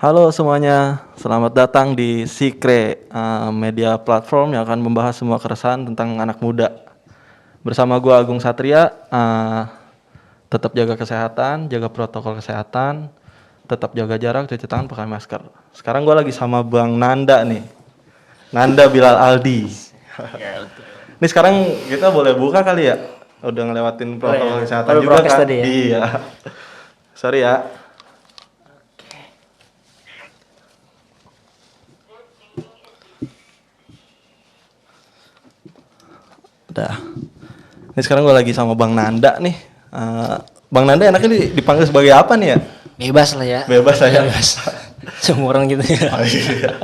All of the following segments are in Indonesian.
Halo semuanya, selamat datang di Sikre, media platform yang akan membahas semua keresahan tentang anak muda. Bersama gue Agung Satria, tetap jaga kesehatan, jaga protokol kesehatan, tetap jaga jarak, cuci tangan, pakai masker. Sekarang gue lagi sama Bang Nanda nih, Nanda Bilal Aldi. Ini sekarang kita boleh buka kali ya? Udah ngelewatin protokol kesehatan Baru juga prokes kan? tadi ya? Iya. Sorry ya. Udah. Ini sekarang gue lagi sama Bang Nanda nih. Bang Nanda enaknya dipanggil sebagai apa nih ya? Bebas lah ya. Bebas aja. Bebas. Semua orang gitu ya. Oh, iya.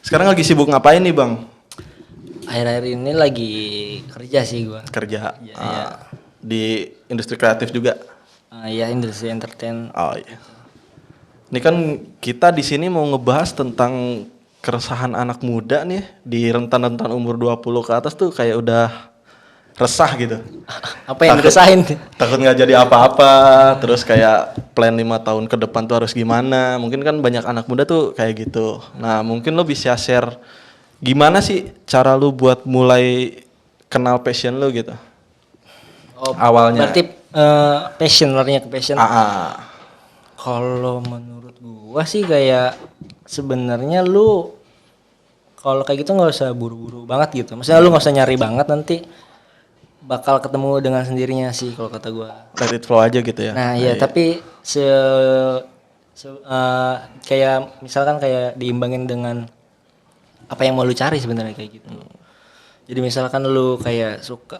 Sekarang lagi sibuk ngapain nih Bang? Akhir-akhir ini lagi kerja sih gua. Kerja. Iya. Di industri kreatif juga. Ya industri entertain. Oh iya. Ini kan kita di sini mau ngebahas tentang keresahan anak muda nih di rentan-rentan umur 20 ke atas tuh kayak udah resah gitu. Apa yang dirasain? Takut nggak jadi apa-apa, terus kayak plan 5 tahun ke depan tuh harus gimana. Mungkin kan banyak anak muda tuh kayak gitu. Nah mungkin lo bisa share gimana sih cara lu buat mulai kenal passion lu gitu. Oh, Awalnya. berarti passion, larinya ke passion. Kalau menurut gua sih kayak sebenarnya lu kalau kayak gitu nggak usah buru-buru banget gitu. Maksudnya lu nggak usah nyari banget, nanti bakal ketemu dengan sendirinya sih kalau kata gua. Let it flow aja gitu ya. Nah, iya, tapi kayak misalkan kayak diimbangin dengan apa yang mau lu cari sebenarnya kayak gitu. Jadi misalkan lu kayak suka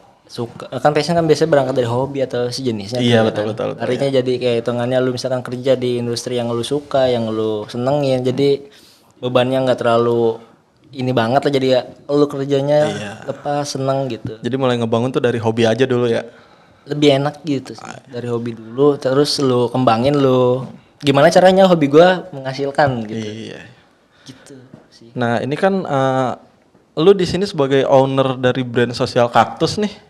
kan passion kan biasanya berangkat dari hobi atau sejenisnya. Iya, gitu betul. Artinya jadi kayak hitungannya lu misalkan kerja di industri yang lu suka, yang lu senengin, jadi bebannya nggak terlalu ini banget lah, jadi ya lu kerjanya lepas seneng gitu. Jadi mulai ngebangun tuh dari hobi aja dulu ya. Lebih enak gitu sih. Dari hobi dulu terus lu kembangin, lu gimana caranya hobi gua menghasilkan gitu. Iya. Gitu sih. Nah ini kan lu di sini sebagai owner dari brand Sosial Kaktus nih.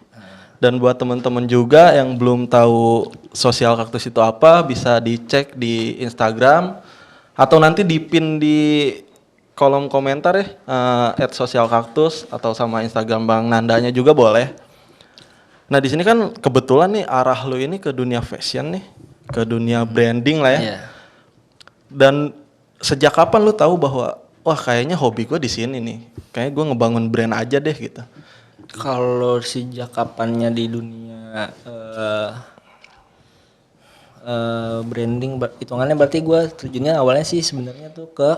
Dan buat teman-teman juga yang belum tahu Sosial Kaktus itu apa, bisa dicek di Instagram atau nanti dipin di kolom komentar ya, @sosialkaktus atau sama Instagram Bang Nandanya juga boleh. Nah di sini kan kebetulan nih arah lu ini ke dunia fashion nih, ke dunia branding lah ya. Iya. Dan sejak kapan lu tahu bahwa wah kayaknya hobi gue di sini nih, kayaknya gue ngebangun brand aja deh gitu. Kalau sejak kapannya di dunia branding, hitungannya berarti gue terjunnya awalnya sih sebenarnya tuh ke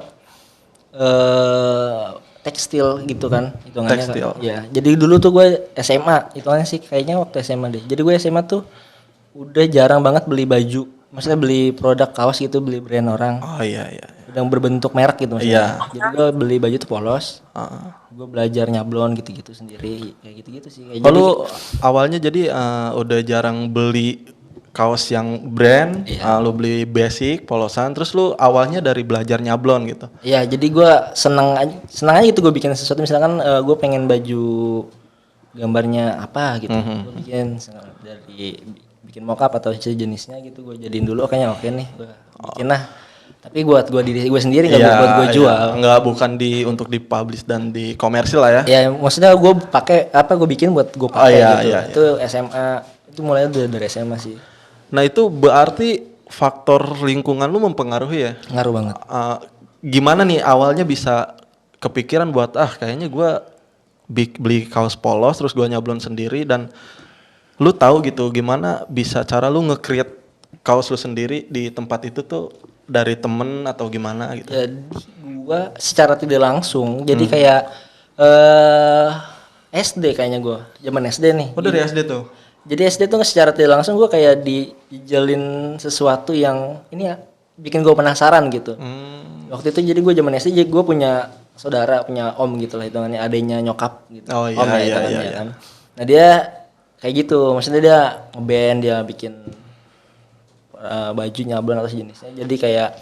tekstil gitu kan hitungannya. Tekstil. Ya, jadi dulu tuh gue SMA, hitungannya sih kayaknya waktu SMA deh. Jadi gue SMA tuh udah jarang banget beli baju, maksudnya beli produk kaos gitu, beli brand orang. Oh iya. Yang berbentuk merek gitu maksudnya. Jadi gue beli baju tuh polos. Gue belajar nyablon gitu-gitu sendiri, kayak gitu-gitu sih. Kayak Lu awalnya jadi udah jarang beli kaos yang brand, lu beli basic, polosan, terus lu awalnya dari belajar nyablon gitu. Iya, jadi gue seneng aja gitu, gue bikin sesuatu. Misalkan gue pengen baju gambarnya apa gitu, gue bikin dari bikin mockup atau sejenisnya gitu, gue jadiin dulu. Kayaknya oke nih, gue bikin lah. Tapi buat gue diri gue sendiri, nggak buat gue jual. Nggak, bukan untuk dipublish dan di komersil lah ya. Ya maksudnya gue pakai gue bikin buat gue pakai gitu. Itu SMA, itu mulai dari SMA sih. Nah itu berarti faktor lingkungan lu mempengaruhi ya? Ngaruh banget. Gimana nih awalnya bisa kepikiran buat kayaknya gue beli kaos polos terus gue nyablon sendiri, dan lu tahu gitu gimana bisa cara lu nge-create kaos lu sendiri di tempat itu tuh dari temen atau gimana gitu? Jadi gue secara tidak langsung, jadi kayak SD kayaknya gue, zaman SD nih. Oh dari SD tuh? Jadi SD tuh secara tidak langsung gue kayak dijalin sesuatu yang ini ya bikin gue penasaran gitu. Waktu itu jadi gue zaman SD, jadi gue punya saudara, punya om gitu lah hitungannya, adanya nyokap gitu. Oh iya, om iya. kan. Nah dia kayak gitu, maksudnya dia ngeband, dia bikin baju nyablon atau sejenisnya. Jadi kayak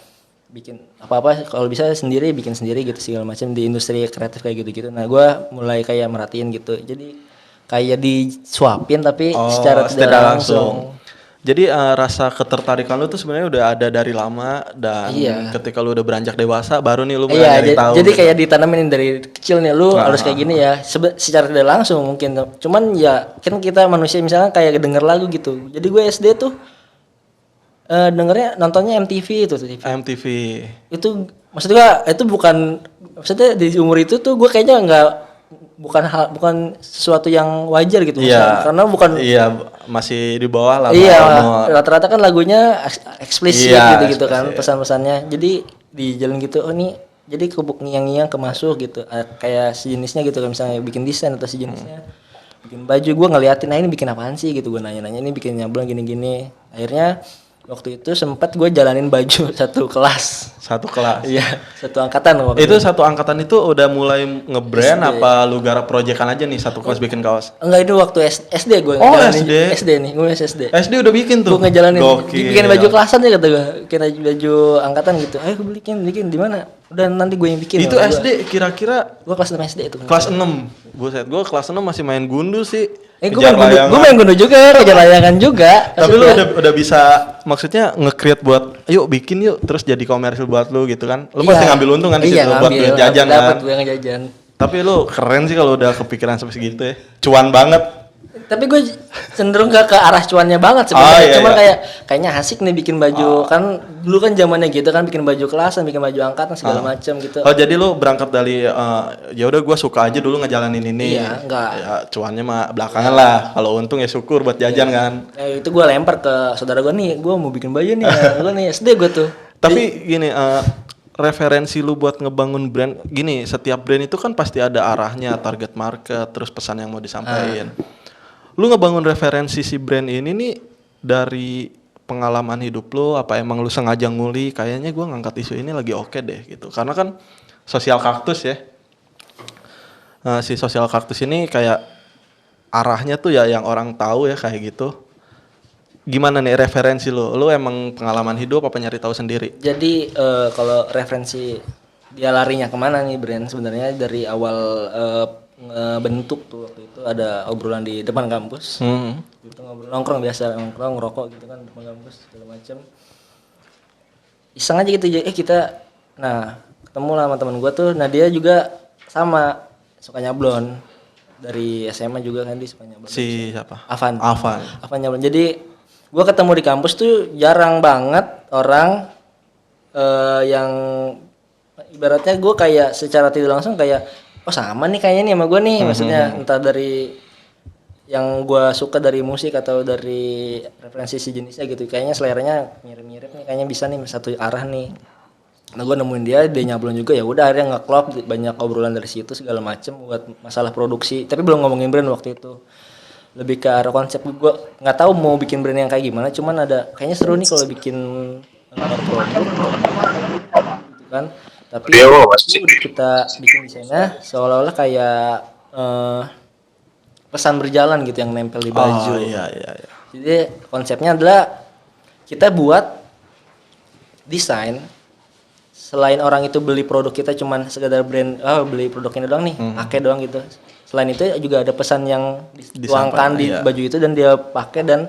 bikin apa-apa kalau bisa sendiri, bikin sendiri gitu segala macam di industri kreatif kayak gitu-gitu. Nah gue mulai kayak merhatiin gitu. Jadi kayak disuapin tapi secara tidak langsung. Jadi rasa ketertarikan lu tuh sebenarnya udah ada dari lama dan Iya. ketika lu udah beranjak dewasa baru nih lu mulai Iya, nyari tahu. jadi gitu. kayak ditanamin dari kecil nih lu harus kayak gini ya. Secara tidak langsung mungkin. Cuman ya kan kita manusia misalnya kayak denger lagu gitu. Jadi gue SD tuh dengernya nontonnya MTV itu tuh TV. MTV. Itu maksudnya itu bukan maksudnya di umur itu tuh gue kayaknya bukan sesuatu yang wajar gitu maksudnya. Karena bukan Iya, masih di bawah lah. iya, mau- rata-rata kan lagunya eksplisit Iya, gitu kan eksplisit. pesan-pesannya. Jadi di jalan gitu oh nih jadi kebuk ngiang-ngiang kemasuk gitu. Kayak sejenisnya gitu kan misalnya bikin desain atau sejenisnya. Bikin baju gue ngeliatin nah ini bikin apaan sih gitu gue nanya-nanya ini bikin nyablon gini-gini. Akhirnya waktu itu sempat gue jalanin baju satu kelas. Satu kelas. Iya, satu angkatan waktu Itu satu angkatan itu udah mulai nge-brand SD. apa lu garap proyekan aja nih satu kelas bikin kaos? Enggak itu waktu SD gue Oh, ngejalanin SD. SD nih, gue masih SD. SD udah bikin tuh. Gue ngejalanin Gokil. bikin baju kelasan ya kata gue, bikin baju angkatan gitu. Ayo gue bikin di mana? Udah nanti gue yang bikin. Itu SD kira-kira Gue kelas 6 SD itu. kelas 6. Buset, gua kelas 6 masih main gundu sih. Gue Kejar layangan. main gundu juga, kejar layangan juga. Tapi lu maksudnya. udah bisa maksudnya nge-create buat yuk bikin yuk terus jadi komersil buat lu gitu kan. Lu Iya. pasti ngambil untung kan di Iya, situ buat duit jajan dapat kan. gue ngejajan. Tapi lu keren sih kalau udah kepikiran sampai segitu ya. Cuan banget. Tapi gue cenderung gak ke arah cuannya banget sebenarnya. iya, Cuman iya. kayaknya asik nih bikin baju kan dulu kan zamannya gitu kan bikin baju kelasan, bikin baju angkatan segala macam gitu. Oh jadi lu berangkat dari ya udah gua suka aja dulu ngejalanin ini. Iya, enggak. Ya cuannya mah belakangan lah. Kalau untung ya syukur buat jajan kan. Itu gue lempar ke saudara gue nih, gue mau bikin baju nih. Gue nih SD gue tuh. Tapi gini referensi lu buat ngebangun brand gini, setiap brand itu kan pasti ada arahnya, target market, terus pesan yang mau disampaikan. Lu ngebangun referensi si brand ini nih dari pengalaman hidup lu apa emang lu sengaja nguli kayaknya gua ngangkat isu ini lagi oke deh gitu. Karena kan sosial kaktus ya. Si sosial kaktus ini kayak arahnya tuh ya yang orang tahu ya kayak gitu. Gimana nih referensi lu? Lu emang pengalaman hidup apa nyari tahu sendiri? Jadi kalau referensi dia larinya kemana nih brand sebenarnya dari awal bentuk tuh waktu itu ada obrolan di depan kampus. Gitu ngobrol nongkrong biasa nongkrong ngerokok gitu kan depan kampus segala macam. Iseng aja gitu kita ketemu lah sama teman gua tuh. Nah dia juga sama suka nyablon dari SMA juga kan dia suka nyablon. Si siapa? Avan. Avan. Nyablon. Jadi gua ketemu di kampus tuh jarang banget orang yang ibaratnya gue kayak secara tidak langsung kayak oh sama nih kayaknya nih sama gue nih maksudnya entah dari yang gue suka dari musik atau dari referensi sejenisnya gitu kayaknya seleranya mirip-mirip nih kayaknya bisa nih satu arah nih. Nah gue nemuin dia nyablon juga ya udah akhirnya nge-klop banyak obrolan dari situ segala macem buat masalah produksi tapi belum ngomongin brand waktu itu lebih ke arah konsep gue nggak tahu mau bikin brand yang kayak gimana cuman ada kayaknya seru nih kalau bikin produk gitu kan tapi kita bikin desainnya seolah-olah kayak pesan berjalan gitu yang nempel di baju. Oh iya. Jadi konsepnya adalah kita buat desain selain orang itu beli produk kita cuman sekedar brand beli produk ini doang nih pakai doang gitu. Selain itu juga ada pesan yang dituangkan di baju itu dan dia pakai dan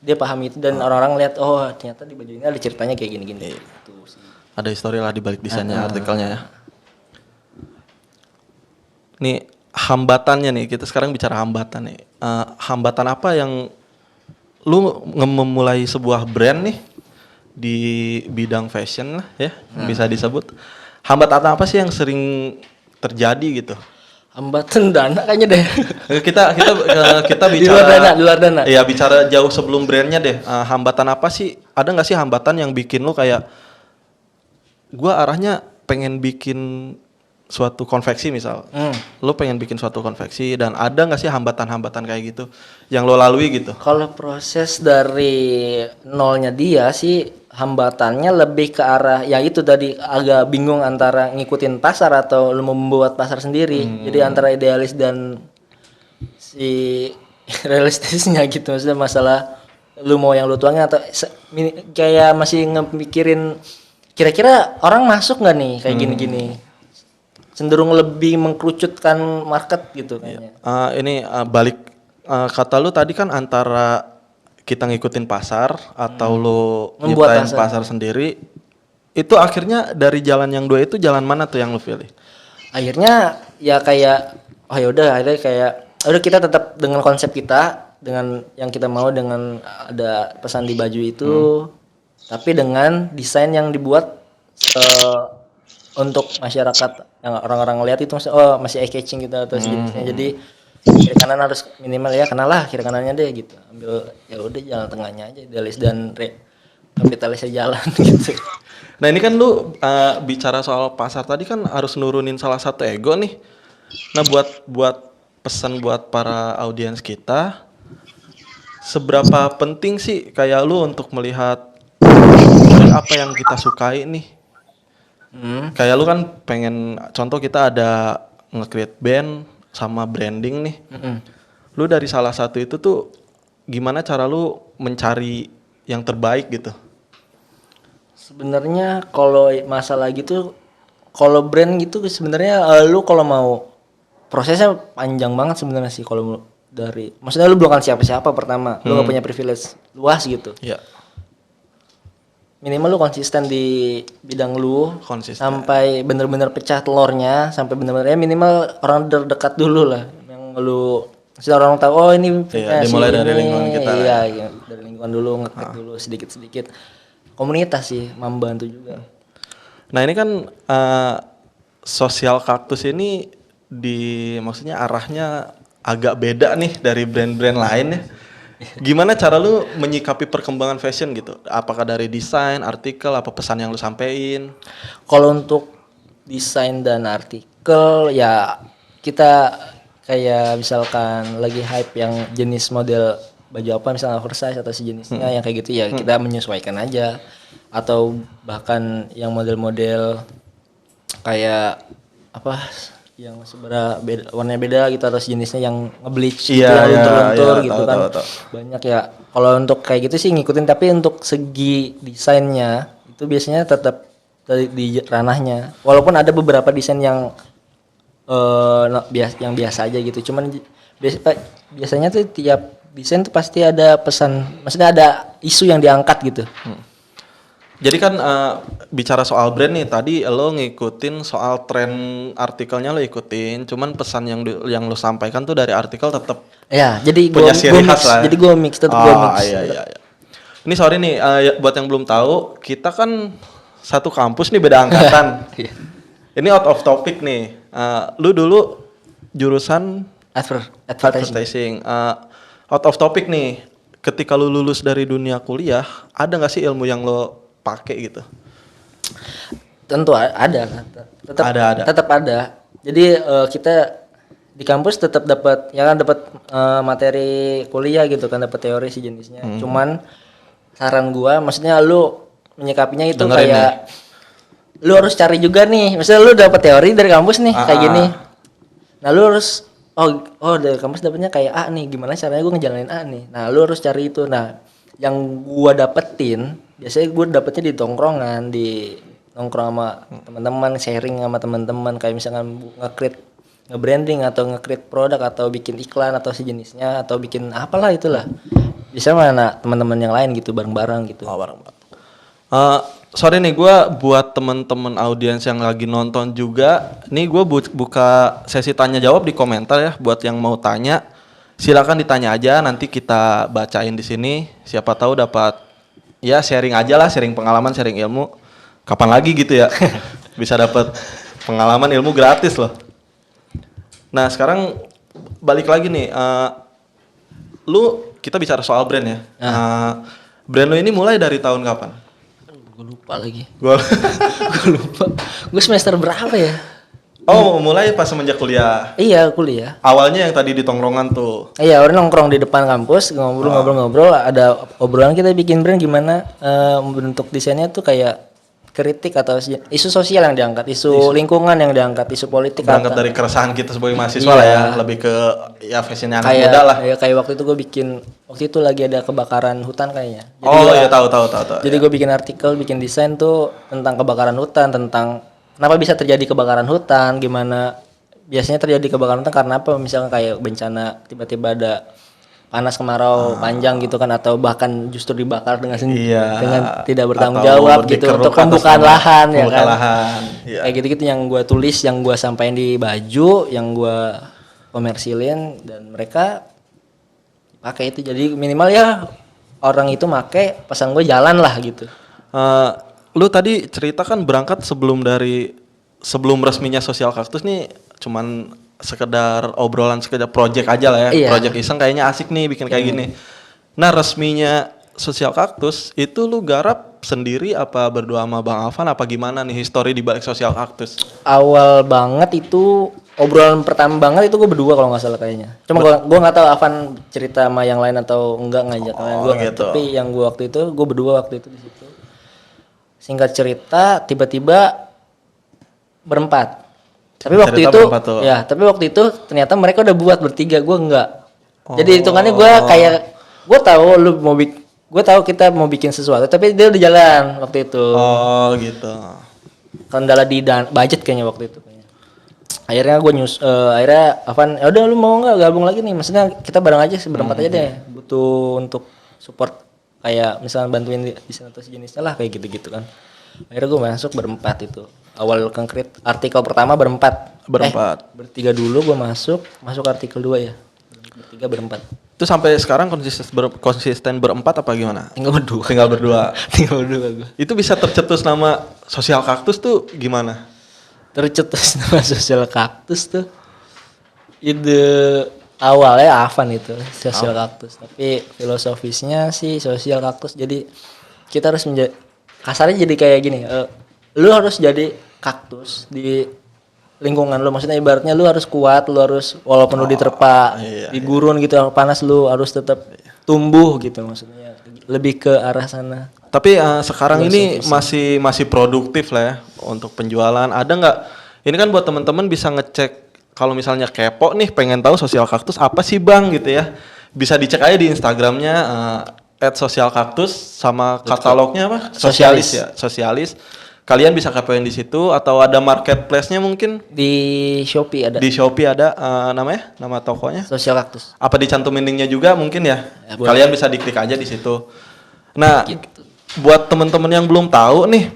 dia paham itu dan orang-orang lihat oh ternyata di baju ini ada ceritanya kayak gini-gini. Gitu sih. Ada histori lah di balik desainnya artikelnya ya. Nih hambatannya nih kita sekarang bicara hambatan nih. Hambatan apa yang lu memulai sebuah brand nih di bidang fashion lah ya bisa disebut. Hambatan apa sih yang sering terjadi gitu? Hambatan dana kayaknya deh. Kita bicara di luar dana. Iya bicara jauh sebelum brandnya deh. Hambatan apa sih? Ada nggak sih hambatan yang bikin lu kayak gua arahnya pengen bikin suatu konveksi misal. Lu pengen bikin suatu konveksi dan ada nggak sih hambatan-hambatan kayak gitu yang lo lalui gitu? Kalau proses dari nolnya dia sih hambatannya lebih ke arah ya itu tadi agak bingung antara ngikutin pasar atau lu mau membuat pasar sendiri. Jadi antara idealis dan si realistisnya gitu maksudnya masalah lu mau yang lu tuangnya atau kayak masih ngemikirin kira-kira orang masuk nggak nih kayak gini-gini cenderung lebih mengkerucutkan market gitu kayaknya. Ini balik kata lu tadi kan antara kita ngikutin pasar atau lu Membuat nyiptain pasar sendiri, itu akhirnya dari jalan yang dua itu jalan mana tuh yang lu pilih? Akhirnya ya kayak oh ya udah akhirnya kayak udah kita tetap dengan konsep kita, dengan yang kita mau, dengan ada pesan di baju itu, tapi dengan desain yang dibuat untuk masyarakat, yang orang-orang lihat itu masih eye catching gitu atau sejenisnya. Jadi kiri kanan harus minimal ya, kenalah kiri kanannya deh gitu. Ambil ya udah jalan tengahnya aja, idealis dan kapitalisnya jalan gitu. Nah ini kan lu bicara soal pasar tadi kan harus nurunin salah satu ego nih. Nah buat pesan buat para audiens kita, seberapa penting sih kayak lu untuk melihat apa yang kita sukai nih? Kayak lu kan pengen, contoh kita ada nge-create band sama branding nih. Lu dari salah satu itu tuh gimana cara lu mencari yang terbaik gitu? Sebenarnya kalau masalah gitu, kalau brand gitu sebenarnya lu kalau mau prosesnya panjang banget sebenarnya sih kalau dari, maksudnya lu belum kan siapa-siapa pertama, lu gak punya privilege luas gitu. Iya. Minimal lu konsisten di bidang lu, sampai bener-bener pecah telurnya, sampai bener-bener ya minimal orang terdekat dulu lah, yang lu maksudnya orang tahu oh ini dimulai dari lingkungan kita. Iya, ya, dari lingkungan dulu, ngeklik dulu sedikit-sedikit. Komunitas sih membantu juga. Nah ini kan sosial kaktus ini maksudnya arahnya agak beda nih dari brand-brand lain ya. Gimana cara lu menyikapi perkembangan fashion gitu? Apakah dari desain, artikel, apa pesan yang lu sampein? Kalau untuk desain dan artikel ya kita kayak misalkan lagi hype yang jenis model baju apa misalnya oversize atau sejenisnya yang kayak gitu ya kita menyesuaikan aja, atau bahkan yang model-model kayak apa yang sebenarnya warnanya beda gitu atau sejenisnya yang nge-bleach gitu yang luntur-luntur gitu tahu, kan tahu. Banyak ya kalau untuk kayak gitu sih ngikutin, tapi untuk segi desainnya itu biasanya tetap di ranahnya, walaupun ada beberapa desain yang yang biasa aja gitu, cuman biasanya tuh tiap desain tuh pasti ada pesan, maksudnya ada isu yang diangkat gitu. Jadi kan bicara soal brand nih, tadi lo ngikutin soal tren artikelnya lo ikutin, cuman pesan yang lo sampaikan tuh dari artikel tetap ya, jadi punya ciri khas lah. Jadi gue mix, tetap gue mix. Iya. Ini sorry nih, buat yang belum tahu, kita kan satu kampus nih beda angkatan. Ini out of topic nih. Lu dulu jurusan advertising. Out of topic nih. Ketika lu lulus dari dunia kuliah, ada nggak sih ilmu yang lo pakai gitu? Tentu ada. Tetap ada. Jadi kita di kampus tetap dapat materi kuliah gitu kan, dapat teori sejenisnya. Cuman saran gua, maksudnya lu menyikapinya itu dengerin kayak lu harus cari juga nih. Misalnya lu dapat teori dari kampus nih kayak gini. Nah, lu harus dari kampus dapetnya kayak A nih, gimana caranya gue ngejalanin A nih. Nah, lu harus cari itu. Nah, yang gua dapetin biasanya gue dapetnya di tongkrongan, di nongkrong sama teman-teman, sharing sama teman-teman, kayak misalkan nge-branding atau nge-create produk atau bikin iklan atau sejenisnya atau bikin apalah itulah. Bisa mana teman-teman yang lain gitu bareng-bareng gitu. Sorry nih, gue buat temen-temen audiens yang lagi nonton juga, nih gue buka sesi tanya jawab di komentar ya, buat yang mau tanya silakan ditanya aja, nanti kita bacain di sini, siapa tahu dapat ya sharing aja lah, sharing pengalaman, sharing ilmu, kapan lagi gitu ya bisa dapat pengalaman ilmu gratis loh. Nah sekarang balik lagi nih, kita bicara soal brand ya. Brand lu ini mulai dari tahun kapan? Gue lupa lagi. Gue lupa. Gue semester berapa ya? Oh, mulai pas semenjak kuliah. Iya, kuliah. Awalnya yang tadi di tongkrongan tuh. Iya, orang nongkrong di depan kampus, ngobrol-ngobrol, ada obrolan kita bikin brand gimana bentuk desainnya tuh kayak kritik atau isu sosial yang diangkat, isu lingkungan yang diangkat, isu politik. Berangkat dari keresahan kita sebagai mahasiswa lah ya, lebih ke ya fashionnya anak muda lah. Kayak waktu itu gue bikin, waktu itu lagi ada kebakaran hutan kayaknya. Jadi iya tahu. Jadi gue bikin artikel, bikin desain tuh tentang kebakaran hutan, tentang kenapa bisa terjadi kebakaran hutan, gimana biasanya terjadi kebakaran hutan karena apa, misalnya kayak bencana tiba-tiba ada panas kemarau panjang gitu kan, atau bahkan justru dibakar dengan Iya. dengan tidak bertanggung Atau jawab gitu dikeruk untuk atas pembukaan nama- lahan ya pembukaan kan. lahan. Iya. Kayak gitu-gitu yang gue tulis, yang gue sampaikan di baju, yang gue komersilin, dan mereka pakai itu. Jadi minimal ya orang itu make pesan gue jalan lah gitu. Lu tadi cerita kan berangkat sebelum resminya Sosial Kaktus nih cuman sekedar obrolan, sekedar project aja lah ya. Iya. Project iseng kayaknya asik nih bikin kayak gini. Nah, resminya Sosial Kaktus itu lu garap sendiri apa berdua sama Bang Alvan apa gimana nih histori di balik Sosial Kaktus? Awal banget itu, obrolan pertama banget itu gue berdua kalau nggak salah kayaknya. Cuma gue nggak tahu Avan cerita sama yang lain atau enggak ngajak kalian. Gue gitu. Tapi yang gue waktu itu, gue berdua waktu itu di situ. Singkat cerita, tiba-tiba berempat. Tapi waktu Cerita itu, berempat tuh. ya, tapi waktu itu ternyata mereka udah buat bertiga, gue enggak. Jadi hitungannya gue kayak, gue tahu lu mau gue tahu kita mau bikin sesuatu, tapi dia udah jalan waktu itu. Oh, gitu. Kendala di budget kayaknya waktu itu. Akhirnya gue akhirnya Avan, ya udah lu mau nggak gabung lagi nih? Maksudnya kita bareng aja berempat aja deh. Butuh untuk support kayak misalnya bantuin desain atau sejenisnya lah kayak gitu-gitu kan. Akhirnya gue masuk berempat itu. Awal konkret artikel pertama berempat. Bertiga dulu gue masuk artikel 2 ya. Bertiga berempat. Itu sampai sekarang konsisten berempat apa gimana? Tinggal berdua. Tinggal berdua. Tinggal berdua gue. Itu bisa tercetus nama Sosial Kaktus tuh gimana? Tercetus nama Sosial Kaktus tuh ide awalnya Avan itu Sosial Kaktus, tapi filosofisnya sih Sosial Kaktus. Jadi kita harus kasarnya jadi kayak gini, lu harus jadi kaktus di lingkungan lu, maksudnya ibaratnya lu harus kuat, lu harus walaupun lu diterpa di gurun gitu panas, lu harus tetap tumbuh gitu, maksudnya lebih ke arah sana. Tapi sekarang ini masih produktif lah ya untuk penjualan. Ada nggak? Ini kan buat teman-teman bisa ngecek kalau misalnya kepo nih pengen tahu Sosial Kaktus apa sih Bang gitu ya. Bisa dicek aja di Instagramnya @sosialkaktus sama katalognya apa? Sosialis ya, Sosialis. Kalian bisa kepoin di situ atau ada marketplace-nya mungkin Di Shopee ada. di Shopee ada namanya, nama tokonya. Sosial Kaktus. Apa dicantumin linknya juga mungkin ya? Ya, boleh. Kalian bisa diklik aja di situ. Nah, Gitu. buat teman-teman yang belum tahu nih,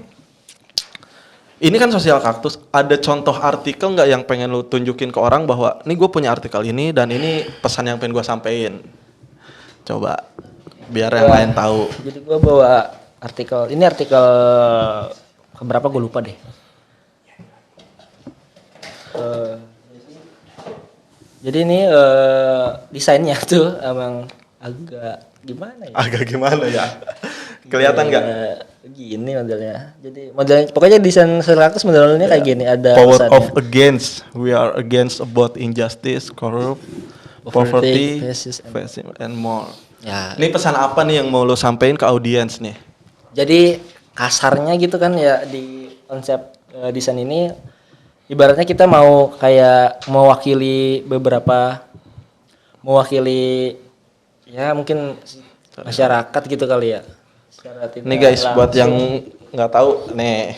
ini kan Sosial Kaktus. Ada contoh artikel nggak yang pengen lu tunjukin ke orang bahwa nih gue punya artikel ini dan ini pesan yang pengen gue sampein. Coba biar yang lain tahu. Jadi gue bawa artikel. Ini artikel keberapa gue lupa deh. Jadi ini desainnya tuh emang agak gimana ya? Agak gimana ya? Kelihatan nggak? Gini modelnya. Jadi modelnya pokoknya desain Sosial Kaktus modelnya kayak gini, ada Power pesannya. of against. We are against about injustice, poverty, fascism, and more. Ya. Ini pesan apa nih yang mau lo sampein ke audiens nih? Jadi kasarnya gitu kan ya, di konsep desain ini ibaratnya kita mau kayak mewakili ya mungkin masyarakat gitu kali ya. Nih guys, buat yang nggak tahu nih.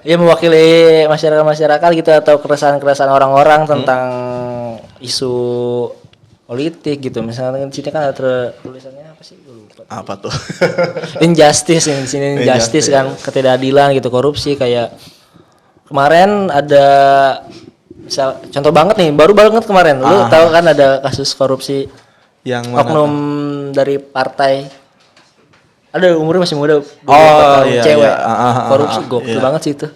Ya, mewakili masyarakat gitu, atau keresahan orang-orang tentang isu politik gitu. Misalnya di sini kan ada tulisannya apa sih? Gue lupa. apa tuh? Injustice di sini, injustice kan, ketidakadilan gitu, korupsi. Kayak kemarin ada misal contoh banget nih, baru banget kemarin. Lu tahu kan ada kasus korupsi Yang mana? oknum dari partai. Ada umurnya masih muda, iya, cewek. iya. Korupsi gokil banget sih itu.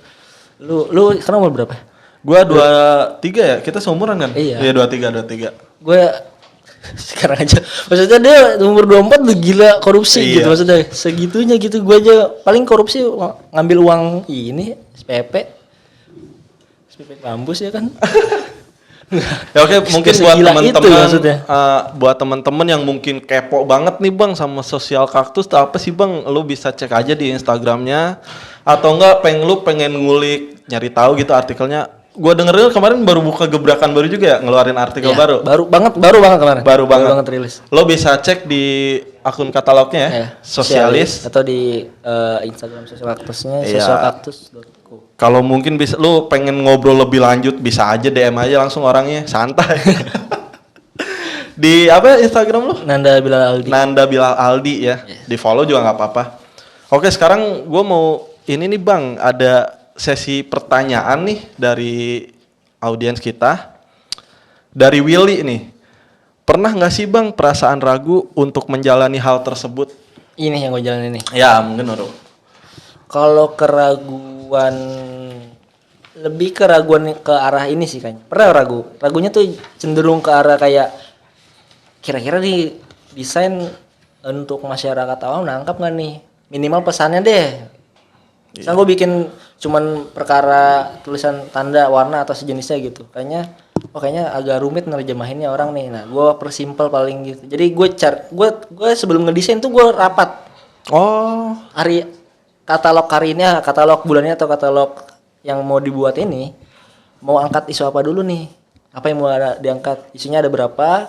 Lu sekarang umur berapa? Gua 23 ya, kita seumuran kan? Iya. Iya 23. Gue sekarang aja, maksudnya dia umur 24 udah gila korupsi Iya. gitu, maksudnya segitunya gitu. Gue aja paling korupsi ngambil uang ini SPP kampus ya kan. Ya oke, mungkin buat Segila itu teman-teman maksudnya. buat teman-teman yang mungkin kepo banget nih Bang sama Sosial Kaktus tuh apa sih Bang? Lu bisa cek aja di Instagramnya atau enggak pengen ngulik nyari tahu gitu artikelnya. Gua denger kemarin baru buka gebrakan baru juga ya, ngeluarin artikel Iya, baru. baru banget kemarin. Baru banget rilis. Lo bisa cek di akun katalognya ya, Ya, Sosialis. atau di Instagram Sosial Kaktusnya, Iya. sosialkaktus.co. Kalau mungkin bisa lu pengen ngobrol lebih lanjut bisa aja DM aja langsung orangnya, santai. Di apa Instagram lu? Nanda Bilal Aldi. Nanda Bilal Aldi ya. Di follow juga nggak apa-apa. Oke, sekarang gue mau ini nih Bang, ada sesi pertanyaan nih dari audiens kita. Dari Willy nih. Pernah nggak sih Bang perasaan ragu untuk menjalani hal tersebut? Ini yang gue jalanin nih. Ya, mungkin Nurul. Kalau keraguan, lebih keraguan ke arah ini sih kayaknya. Pernah ragu. Ragunya tuh cenderung ke arah kayak kira-kira nih desain untuk masyarakat awam nangkap nggak nih? Minimal pesannya deh. Misalnya gue bikin cuman perkara tulisan tanda warna atau sejenisnya gitu. Kayaknya agak rumit nerjemahinnya orang nih. Nah, gue persimpel paling gitu. Jadi gue sebelum ngedesain tuh gue rapat. Oh, Katalog harinya, katalog bulannya atau katalog yang mau dibuat ini mau angkat isu apa dulu nih? Apa yang mau diangkat? Isunya ada berapa?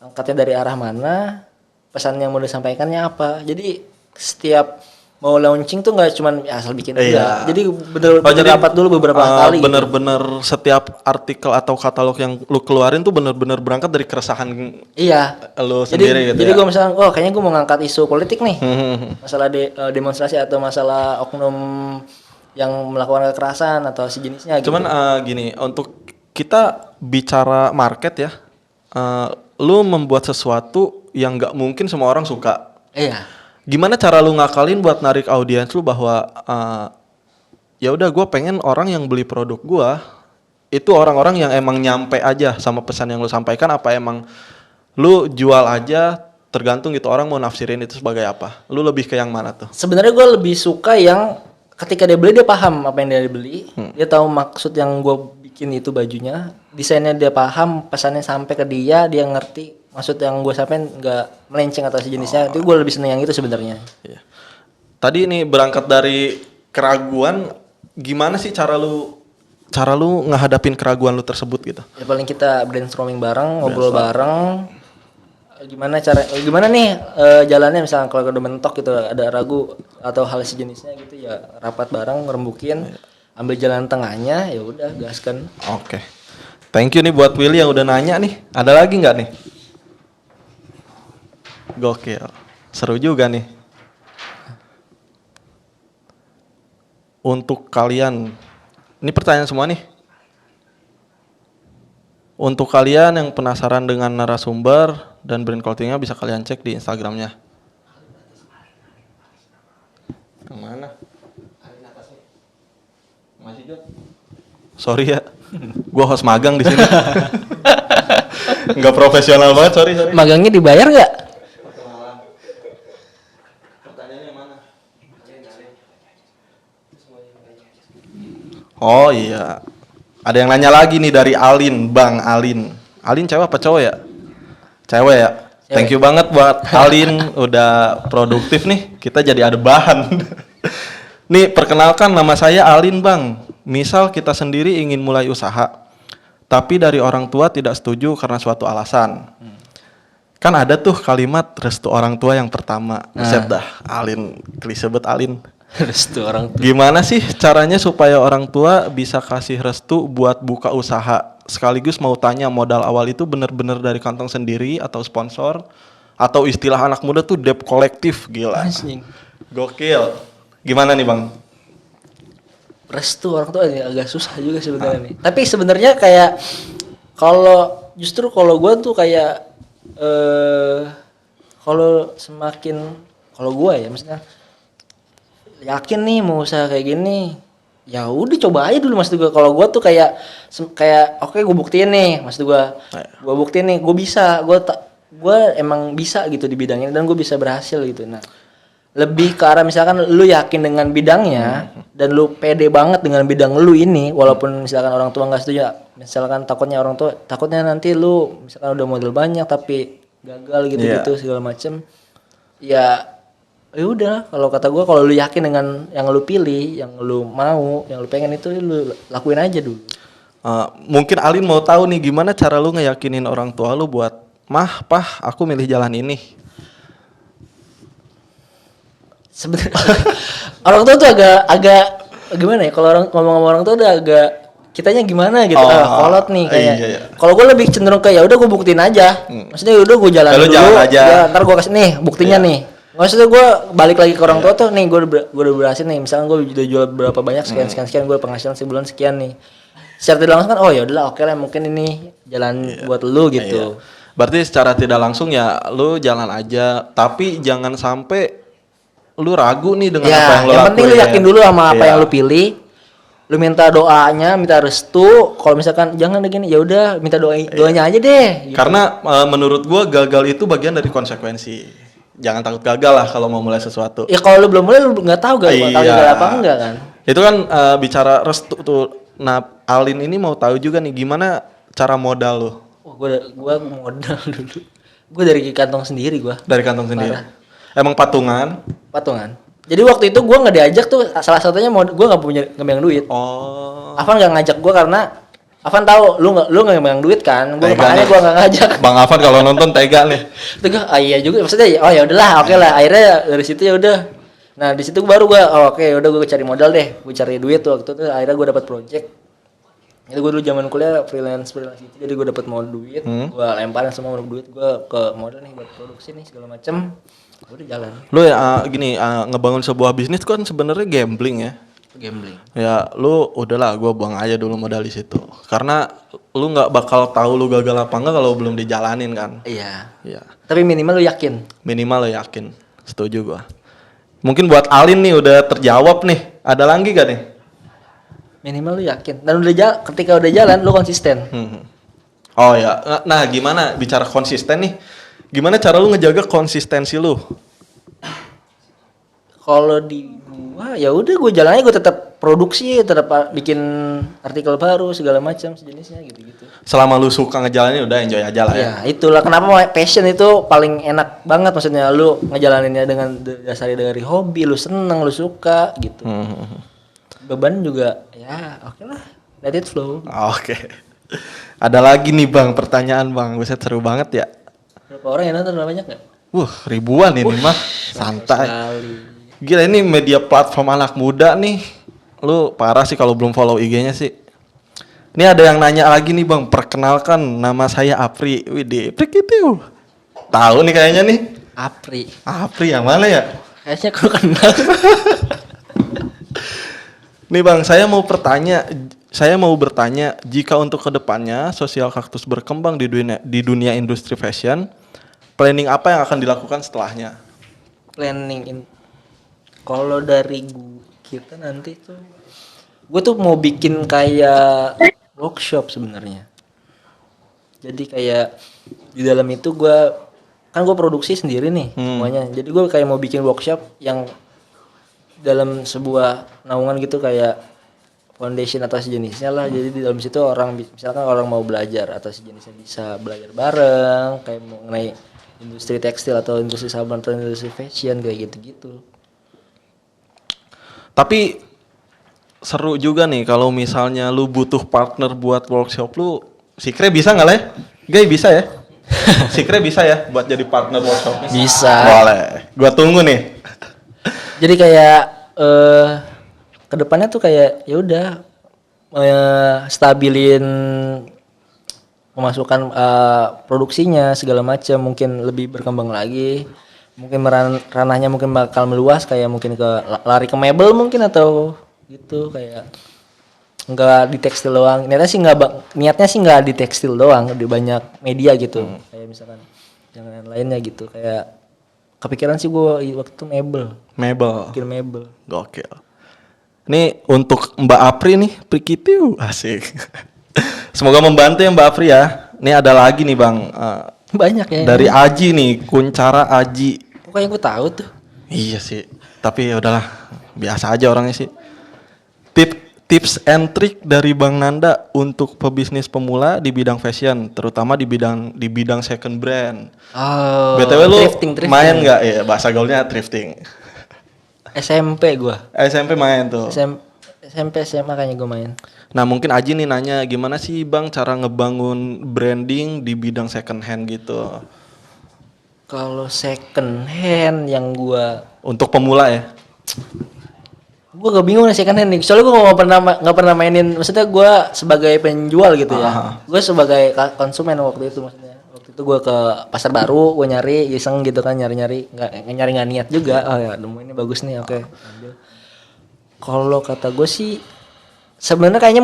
Angkatnya dari arah mana? Pesan yang mau disampaikannya apa? Jadi setiap mau launching tuh nggak cuman asal bikin enggak. Jadi bener-bener rapat dulu beberapa kali. Bener-bener setiap artikel atau katalog yang lu keluarin tuh bener-bener berangkat dari keresahan lu sendiri gitu. Jadi gue misalnya, kayaknya gue mau ngangkat isu politik nih, masalah demonstrasi atau masalah oknum yang melakukan kekerasan atau sejenisnya. Cuman gini, untuk kita bicara market ya, lu membuat sesuatu yang nggak mungkin semua orang suka. Iya. Gimana cara lu ngakalin buat narik audiens lu bahwa ya udah gue pengen orang yang beli produk gue itu orang-orang yang emang nyampe aja sama pesan yang lu sampaikan, apa emang lu jual aja tergantung gitu orang mau nafsirin itu sebagai apa? Lu lebih ke yang mana tuh? Sebenarnya gue lebih suka yang ketika dia beli dia paham apa yang dia beli, dia tahu maksud yang gue bikin itu bajunya, desainnya dia paham, pesannya sampai ke dia ngerti maksud yang gue sampein nggak melenceng atau sejenisnya. Itu gue lebih seneng yang itu sebenarnya. Iya. Tadi ini berangkat dari keraguan, gimana sih cara lu ngehadapin keraguan lu tersebut gitu? Ya paling kita brainstorming bareng, ngobrol bareng. Gimana nih jalannya, misalnya kalau udah mentok gitu ada ragu atau hal sejenisnya gitu ya rapat bareng ngerembukin, ambil jalan tengahnya, ya udah gaskan. Oke. Thank you nih buat Willy yang udah nanya nih. Ada lagi nggak nih? Gokil. Seru juga nih. Untuk kalian, ini pertanyaan semua nih. Untuk kalian yang penasaran dengan narasumber dan brand clothingnya bisa kalian cek di Instagramnya. Yang mana? Masih Jod? Sorry ya, gua host magang di sini. Nggak profesional banget, sorry. Magangnya dibayar nggak? Pertanyaannya mana? Oh iya. Ada yang nanya lagi nih dari Alin, Bang Alin. Alin cewek apa cowok ya? Cewek ya? Thank you banget buat Alin, udah produktif nih. Kita jadi ada bahan. Nih, perkenalkan nama saya Alin, Bang. Misal kita sendiri ingin mulai usaha, tapi dari orang tua tidak setuju karena suatu alasan. Kan ada tuh kalimat restu orang tua yang pertama. Buset dah, Alin, klise bet Alin. Restu orang tua. Gimana sih caranya supaya orang tua bisa kasih restu buat buka usaha? Sekaligus mau tanya, modal awal itu bener-bener dari kantong sendiri atau sponsor? Atau istilah anak muda tuh debt kolektif, gila. Anjing. Gokil. Gimana nih Bang? Restu orang tua ini agak susah juga sebenarnya nih. Tapi sebenarnya kayak kalau gue tuh kayak kalau gue ya maksudnya yakin nih mau usaha kayak gini, ya udah coba aja dulu maksud gue. Kalau gue tuh kayak oke, gue buktiin nih maksud gue. Gue buktiin nih gue bisa, gue emang bisa gitu di bidangnya dan gue bisa berhasil gitu. Nah, lebih ke arah misalkan lu yakin dengan bidangnya dan lu pede banget dengan bidang lu ini, walaupun misalkan orang tua nggak setuju, misalkan takutnya nanti lu misalkan udah modal banyak tapi gagal gitu segala macem, ya udah. Kalau kata gue, kalau lu yakin dengan yang lu pilih, yang lu mau, yang lu pengen itu lu lakuin aja dulu. Mungkin Alin mau tahu nih gimana cara lu ngeyakinin orang tua lu buat pah aku milih jalan ini. Sebenarnya orang tua tuh agak gimana ya, kalau orang ngomong sama orang tua udah agak kitanya gimana gitu. Oh, Kolot nih kayak. iya. Kalau gue lebih cenderung kayak ya udah gue buktiin aja. Maksudnya udah gue jalan Kalau dulu. jalan aja. Ya, ntar gue kasih nih buktinya nih. Maksudnya gue balik lagi ke orang tua tuh nih gue udah berhasil nih. Misalnya gue udah jual berapa banyak sekian gue penghasilan sebulan sekian nih. Secara tidak langsung kan oh ya udahlah oke lah mungkin ini jalan buat lu gitu. Berarti secara tidak langsung ya lu jalan aja, tapi jangan sampai lu ragu nih dengan apa yang lu yang lakuin. penting lu yakin dulu sama apa Iya. yang lu pilih. Lu minta doanya, minta restu. Kalau misalkan jangan begini, ya udah minta doanya aja deh. Gitu. Karena menurut gua gagal itu bagian dari konsekuensi. Jangan takut gagal lah kalau mau mulai sesuatu. Ya kalau lu belum mulai lu nggak tahu gagal apa enggak kan. Itu kan bicara restu tuh. Nah, Alin ini mau tahu juga nih gimana cara modal lu Wah, gua modal dulu. Gua dari kantong sendiri gua. dari kantong sendiri. Parah. Emang patungan? Patungan. Jadi waktu itu gua nggak diajak tuh salah satunya gua nggak megang duit. Oh. Afan nggak ngajak gua karena Afan tahu lu nggak megang duit kan. Gua Tega makanya nih. gua nggak ngajak. Bang Afan kalau nonton tega nih. Itu gua iya juga maksudnya oh ya udahlah oke lah. Akhirnya dari situ ya udah. Nah, di situ baru gua oke udah gua cari modal deh. Gua cari duit tuh waktu itu akhirnya gua dapat project. Itu gue dulu zaman kuliah freelance gitu. Jadi gue dapat modal duit, gue lemparin semua modal duit gue ke modal nih buat produksi nih segala macem. Udah jalan. Lu ya gini ngebangun sebuah bisnis kan sebenarnya gambling ya. Gambling. Ya lu udahlah gua buang aja dulu modal di situ. Karena lu nggak bakal tahu lu gagal apa enggak kalau belum dijalanin kan. Iya. Iya. Tapi minimal lu yakin. Minimal lo yakin. Setuju gua. Mungkin buat Alin nih udah terjawab nih. Ada lagi gak nih? Minimal lu yakin. Dan ketika udah jalan lu konsisten. Oh ya. Nah, gimana bicara konsisten nih? Gimana cara lu ngejaga konsistensi lu? Kalau di gua ya udah gua jalannya gua tetap produksi, tetap bikin artikel baru segala macam sejenisnya gitu-gitu. Selama lu suka ngejalanin udah enjoy aja lah ya. Ya, itulah kenapa passion itu paling enak banget maksudnya lu ngejalaninnya dengan dasari dari hobi, lu seneng, lu suka gitu. Beban juga ya oke lah, let it flow. Oke. Ada lagi nih Bang, pertanyaan Bang. Buset seru banget ya. Berapa orang yang nonton banyak nggak? Ribuan ini mah. Santai. Sekali. Gila ini media platform anak muda nih. Lu parah sih kalau belum follow IG-nya sih. Ini ada yang nanya lagi nih Bang, perkenalkan nama saya Apri. Widih, Prikitiu. Tahu nih kayaknya nih. Apri yang mana ya? kayaknya aku kenal. Nih Bang, saya mau bertanya, jika untuk kedepannya Sosial Kaktus berkembang di dunia industri fashion, planning apa yang akan dilakukan setelahnya? Kalau dari kita nanti tuh gue tuh mau bikin kayak workshop sebenarnya. Jadi kayak di dalam itu gue produksi sendiri nih semuanya. Jadi gue kayak mau bikin workshop yang dalam sebuah naungan gitu kayak foundation atau sejenisnya lah. Jadi di dalam situ misalkan orang mau belajar atau sejenisnya bisa belajar bareng kayak mengenai industri tekstil atau industri sabun atau industri fashion kayak gitu-gitu. Tapi seru juga nih kalau misalnya lu butuh partner buat workshop lu, Sikre bisa nggak lah? Gay bisa ya? Sikre bisa ya buat jadi partner workshop? Bisa. Boleh. Gua tunggu nih. Jadi kayak kedepannya tuh kayak ya udah stabilin pemasukan produksinya segala macam, mungkin lebih berkembang lagi, mungkin ranahnya mungkin bakal meluas kayak mungkin lari ke mebel mungkin atau gitu kayak nggak di tekstil doang. Niatnya sih nggak di tekstil doang, di banyak media gitu kayak misalkan yang lainnya gitu kayak kepikiran sih gue waktu itu mebel. Bikin mebel. Gokil. Ini untuk Mbak Apri nih, Prikitiu. Asik. Semoga membantu ya Mbak Apri ya. Ini ada lagi nih Bang. Banyak ya. Dari Aji nih, Kuncara Aji. Pokoknya gue tahu tuh. Iya sih. Tapi ya udahlah, biasa aja orangnya sih. Tips and trick dari Bang Nanda untuk pebisnis pemula di bidang fashion, terutama di bidang second brand. Oh. BTW lu thrifting. main nggak ya bahasa gaulnya thrifting? SMP gua. SMP main tuh. SMP SMA kayaknya gua main. Nah mungkin Aji nih nanya gimana sih Bang cara ngebangun branding di bidang second hand gitu? Kalau second hand yang gua Untuk pemula ya? Gue gak bingung nih second hand nih. Soalnya gue nggak pernah mainin. Maksudnya gue sebagai penjual gitu ya. Gue sebagai konsumen waktu itu maksudnya. Waktu itu gue ke pasar baru, gue nyari iseng gitu kan, nyari nggak niat juga. Oh ya, nemu ini bagus nih, oke. Ambil. Kalau kata gue sih sebenarnya kayaknya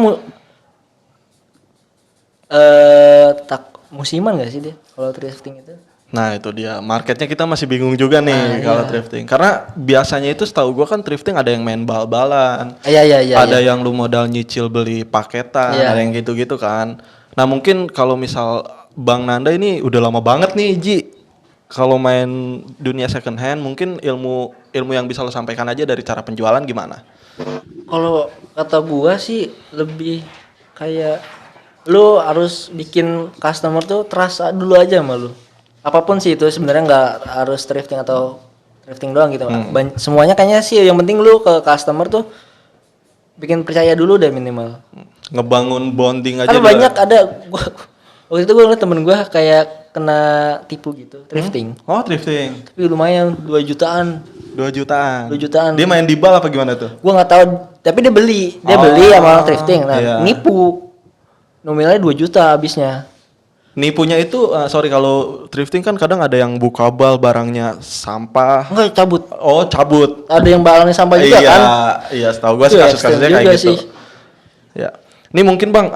musiman gak sih dia kalau thrifting itu? Nah itu dia, marketnya kita masih bingung juga nih kalau thrifting. Karena biasanya itu setahu gue kan thrifting ada yang main bal-balan, ada yang lu modal nyicil beli paketan, ada yang gitu-gitu kan. Nah mungkin kalau misal Bang Nanda ini udah lama banget nih Ji, kalau main dunia second hand, mungkin ilmu yang bisa lo sampaikan aja dari cara penjualan gimana? Kalau kata gua sih lebih kayak lu harus bikin customer tuh terasa dulu aja sama lu. Apapun sih itu sebenarnya nggak harus thrifting atau thrifting doang gitu. Semuanya kayaknya sih yang penting lu ke customer tuh bikin percaya dulu deh minimal. Ngebangun bonding aja. Kan banyak ada waktu itu gue ngeliat temen gue kayak kena tipu gitu, thrifting. Oh thrifting. Tapi lumayan 2 jutaan. 2 jutaan. 2 jutaan. Dia main di bal apa gimana tuh? Gua nggak tahu, tapi dia beli sama thrifting. Nah, nipu. Nominalnya 2 juta habisnya. Nipunya itu sorry kalau thrifting kan kadang ada yang buka bal barangnya sampah. Enggak, cabut. Oh, cabut. Ada yang barangnya sampah juga kan? Iya, setahu gua sih kasus-kasusnya kayak gitu. Sih. Ya. Ini mungkin Bang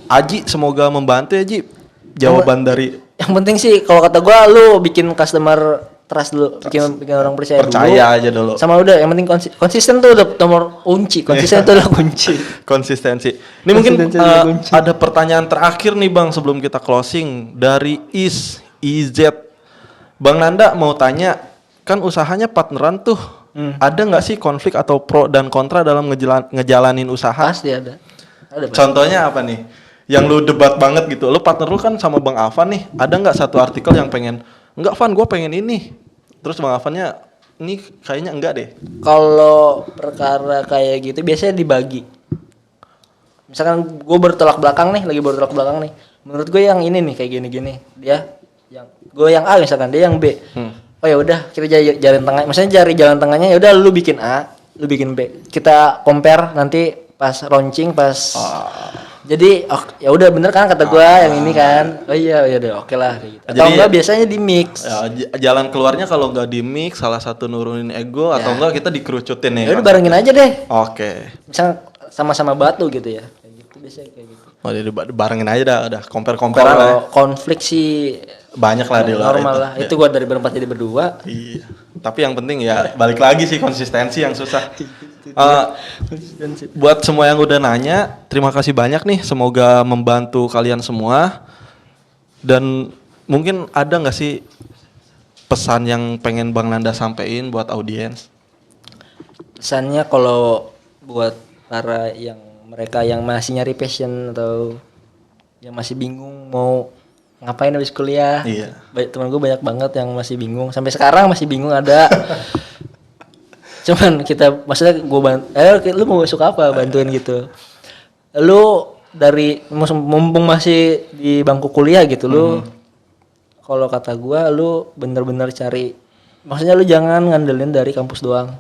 Aji semoga membantu ya Ji. Jawaban dari yang penting sih kalau kata gua lu bikin customer trust dulu, bikin orang percaya dulu. Aja dulu. Sama udah yang penting konsisten tuh udah nomor kunci. Konsisten itu adalah kunci. Konsistensi. Ini mungkin ada pertanyaan terakhir nih Bang sebelum kita closing dari IZ. Bang Nanda mau tanya, kan usahanya partneran tuh. Ada nggak sih konflik atau pro dan kontra dalam ngejalanin usaha? Pasti ada. Contohnya apa nih? Yang lu debat banget gitu. Lu partner lu kan sama Bang Afan nih. Ada nggak satu artikel yang pengen, enggak Van, gue pengen ini. Terus Bang Afannya, ini kayaknya enggak deh. Kalau perkara kayak gitu biasanya dibagi. Misalkan gue bertolak belakang nih, menurut gue yang ini nih kayak gini-gini. Dia yang gue yang A misalkan, dia yang B. Oh ya udah, kita cari jalan tengah. Maksudnya cari jalan tengahnya ya udah lu bikin A, lu bikin B. Kita compare nanti pas launching jadi ya udah bener kan kata gue yang ini kan. Oh iya ya udah oke lah kayak gitu. Atau enggak biasanya di mix. Ya, jalan keluarnya kalau enggak di mix salah satu nurunin ego atau enggak kita dikerucutin nih. Ya udah barengin aja deh. Oke. Misal sama-sama batu gitu ya. Kayak gitu biasanya kayak gitu. Oh, jadi barengin aja udah compare lah. Kalau konflik sih banyak lah di luar normal itu. Lah. Itu gua dari berempat jadi berdua. Iya. Tapi yang penting ya balik lagi sih konsistensi yang susah. Buat semua yang udah nanya, terima kasih banyak nih. Semoga membantu kalian semua. Dan mungkin ada nggak sih pesan yang pengen Bang Nanda sampein buat audiens? Pesannya kalau buat para mereka yang masih nyari passion atau yang masih bingung mau ngapain habis kuliah. Iya. Teman gue banyak banget yang masih bingung. Sampai sekarang masih bingung ada. Cuman kita maksudnya lu mau suka apa bantuin gitu. Lu dari mumpung masih di bangku kuliah gitu lu kalau kata gua lu bener-bener cari, maksudnya lu jangan ngandelin dari kampus doang.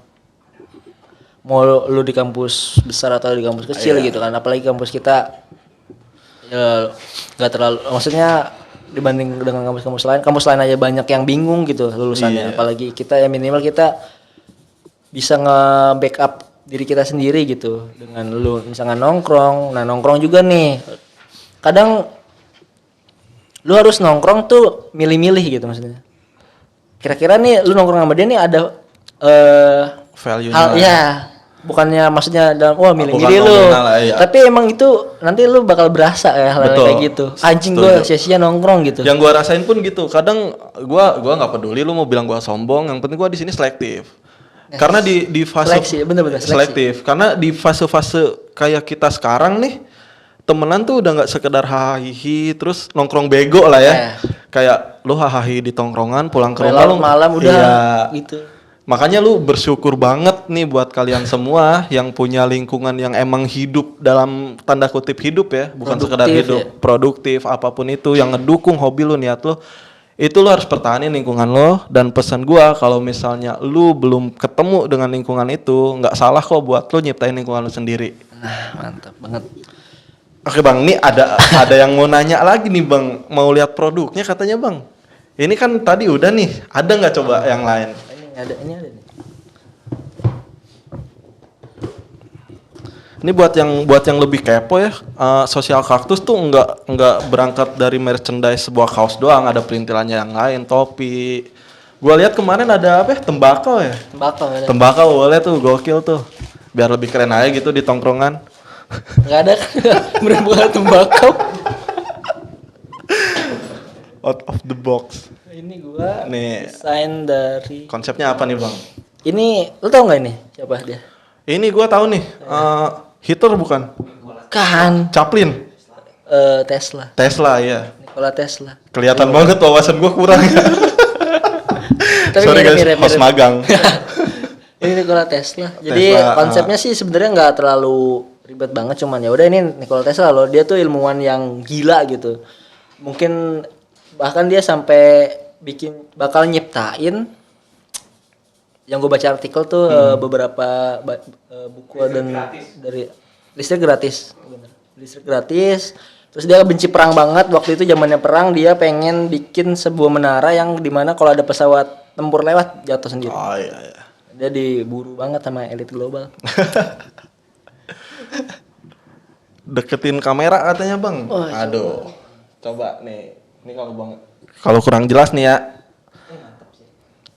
Mau lu di kampus besar atau di kampus kecil gitu kan, apalagi kampus kita ya enggak terlalu, maksudnya dibanding dengan kampus lain aja banyak yang bingung gitu lulusannya. Apalagi kita ya minimal kita bisa nge-backup diri kita sendiri gitu dengan lu misalnya nongkrong. Nah, nongkrong juga nih. Kadang lu harus nongkrong tuh milih-milih gitu maksudnya. Kira-kira nih lu nongkrong sama dia nih ada value-nya. Ya, bukannya maksudnya dalam milih-milih lu. Tapi emang itu nanti lu bakal berasa ya hal kayak gitu. Anjing gue sia-sia nongkrong gitu. Yang gua rasain pun gitu. Kadang gua enggak peduli lu mau bilang gua sombong, yang penting gua di sini selektif. Karena di fase selektif. Karena di fase-fase kayak kita sekarang nih, temenan tuh udah nggak sekedar hahihi terus nongkrong bego lah ya. Kayak lu hahihi di tongkrongan, pulang ke rumah lu malam udah gitu. Makanya lu bersyukur banget nih buat kalian semua yang punya lingkungan yang emang hidup dalam tanda kutip hidup ya, bukan sekedar hidup produktif apapun itu yang ngedukung hobi lu, niat lu. Itu lo harus pertahanin lingkungan lo, dan pesan gua kalau misalnya lu belum ketemu dengan lingkungan itu, nggak salah kok buat lo nyiptain lingkungan lo sendiri. Nah, mantap banget. Oke bang, ini ada yang mau nanya lagi nih bang, mau lihat produknya katanya bang. Ini kan tadi udah nih, ada nggak coba yang lain? Ini ada nih. Ini buat yang lebih kepo ya, Sosial Kaktus tuh nggak berangkat dari merchandise sebuah kaos doang, ada perintilannya yang lain, topi. Gua lihat kemarin ada apa ya, tembakau ya? Tembakau ada. Tembakau boleh tuh, gokil tuh. Biar lebih keren aja gitu di tongkrongan. Enggak ada bener-bener tembakau. Out of the box. Ini gua Nih. desain dari Konsepnya apa nih bang? ini, lu tau nggak ini siapa dia? Ini gua tahu nih, Hitler bukan? Kan Chaplin, Tesla. Tesla ya. Nikola Tesla. Kelihatan banget wawasan gua kurang. Tapi Sorry guys, mirip-mirip. host magang. Ini Nikola Tesla. Jadi Tesla, konsepnya sih sebenarnya nggak terlalu ribet banget, cuman ya udah ini Nikola Tesla loh. Dia tuh ilmuwan yang gila gitu. Mungkin bahkan dia sampai bakal nyiptain, yang gue baca artikel tuh beberapa buku dari listrik gratis. Bener. Listrik gratis. Terus dia benci perang banget, waktu itu zamannya perang dia pengen bikin sebuah menara yang dimana kalau ada pesawat tempur lewat jatuh sendiri. Oh iya. Dia diburu banget sama elit global. Deketin kamera katanya bang. Oh, aduh. Coba nih. Ini kalau kurang jelas nih ya.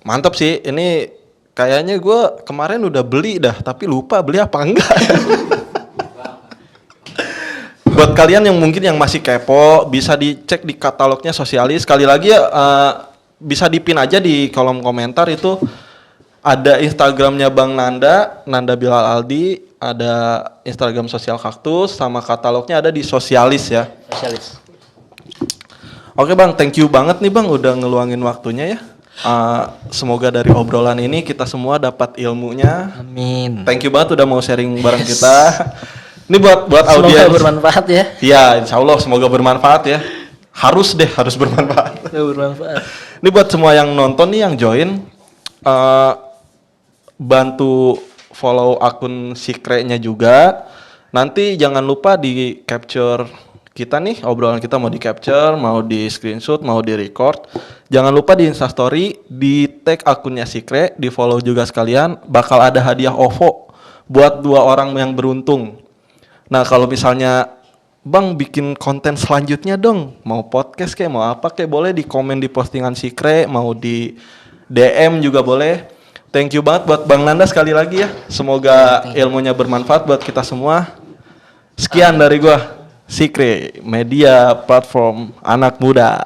Mantap sih. Ini kayaknya gue kemarin udah beli dah, tapi lupa beli apa enggak. Buat kalian yang mungkin yang masih kepo, bisa dicek di katalognya Sosialis. Sekali lagi ya, bisa dipin aja di kolom komentar itu. Ada Instagramnya Bang Nanda Bilal Aldi, ada Instagram Sosial Kaktus, sama katalognya ada di Sosialis ya. Sosialis. Oke bang, thank you banget nih bang udah ngeluangin waktunya ya. Semoga dari obrolan ini kita semua dapat ilmunya. Amin. Thank you banget udah mau sharing bareng kita. Ini buat Semoga audiens. bermanfaat ya. Iya, insya Allah semoga bermanfaat ya. Harus bermanfaat. Bermanfaat. Ini buat semua yang nonton nih, yang join, bantu follow akun Sikre-nya juga. Nanti jangan lupa di capture kita nih, obrolan kita mau di capture, mau di screenshot, mau di record. Jangan lupa di Instastory, di tag akunnya Sikre, di follow juga sekalian. Bakal ada hadiah OVO buat 2 orang yang beruntung. Nah kalau misalnya Bang bikin konten selanjutnya dong, mau podcast kayak mau apa kayak, boleh di komen di postingan Sikre, mau di DM juga boleh. Thank you banget buat Bang Nanda sekali lagi ya. Semoga ilmunya bermanfaat buat kita semua. Sekian dari gua, Sikre, media platform anak muda.